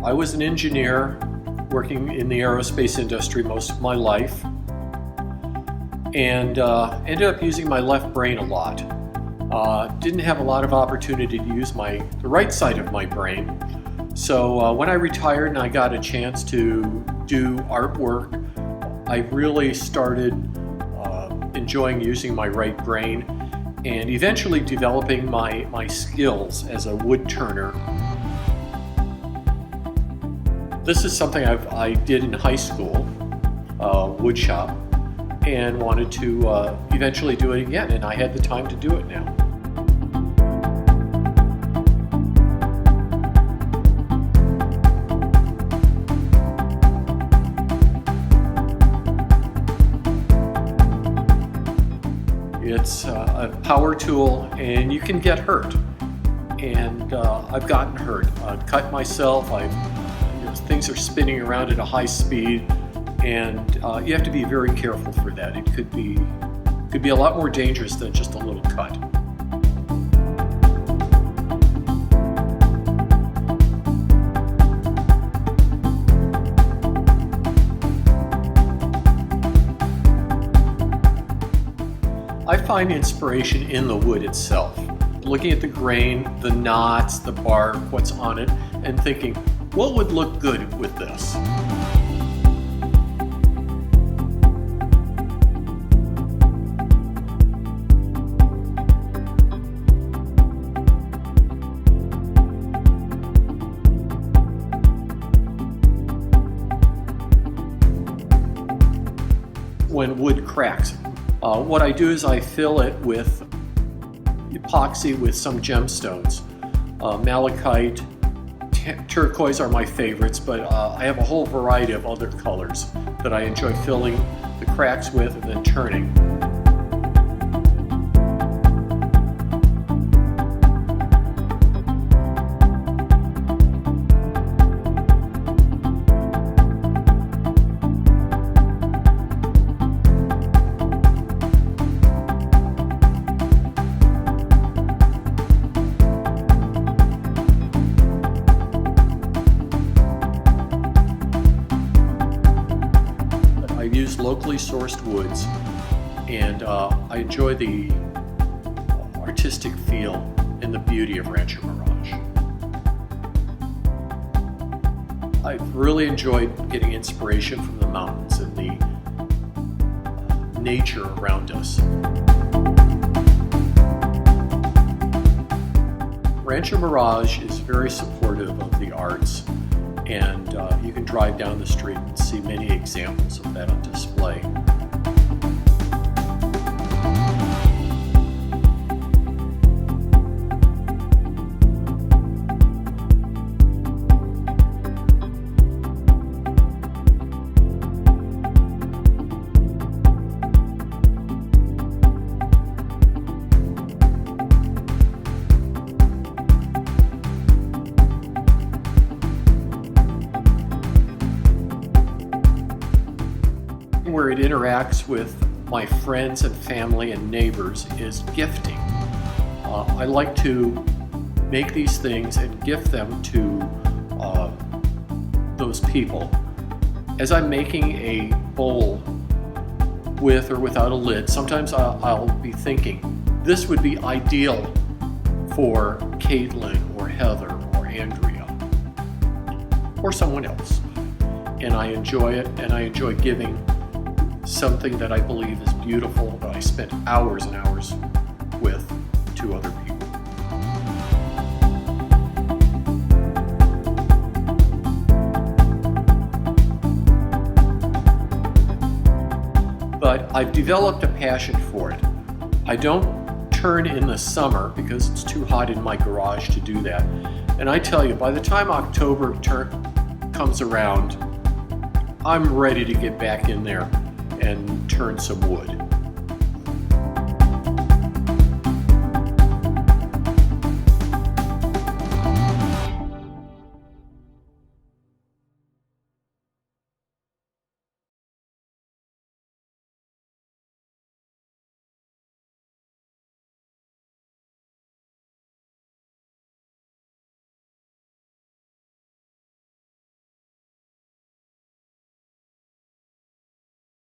I was an engineer working in the aerospace industry most of my life, and ended up using my left brain a lot. Didn't have a lot of opportunity to use the right side of my brain. So when I retired and I got a chance to do artwork, I really started enjoying using my right brain and eventually developing my skills as a wood turner. This is something I did in high school, wood shop, and wanted to eventually do it again, and I had the time to do it now. It's a power tool, and you can get hurt, and I've gotten hurt. I've cut myself. Things are spinning around at a high speed, and you have to be very careful for that. It could be a lot more dangerous than just a little cut. I find inspiration in the wood itself, looking at the grain, the knots, the bark, what's on it, and thinking, what would look good with this? When wood cracks, what I do is I fill it with epoxy with some gemstones. Malachite, turquoise are my favorites, but I have a whole variety of other colors that I enjoy filling the cracks with and then turning. I use locally sourced woods, and I enjoy the artistic feel and the beauty of Rancho Mirage. I've really enjoyed getting inspiration from the mountains and the nature around us. Rancho Mirage is very supportive of the arts, and you can drive down the street and see many examples of that on display. Where it interacts with my friends and family and neighbors is gifting. I like to make these things and gift them to those people. As I'm making a bowl with or without a lid, sometimes I'll be thinking, this would be ideal for Caitlin or Heather or Andrea or someone else. And I enjoy it, and I enjoy giving something that I believe is beautiful, that I spent hours and hours with, to other people. But I've developed a passion for it. I don't turn in the summer because it's too hot in my garage to do that. And I tell you, by the time October comes around, I'm ready to get back in there and turn some wood.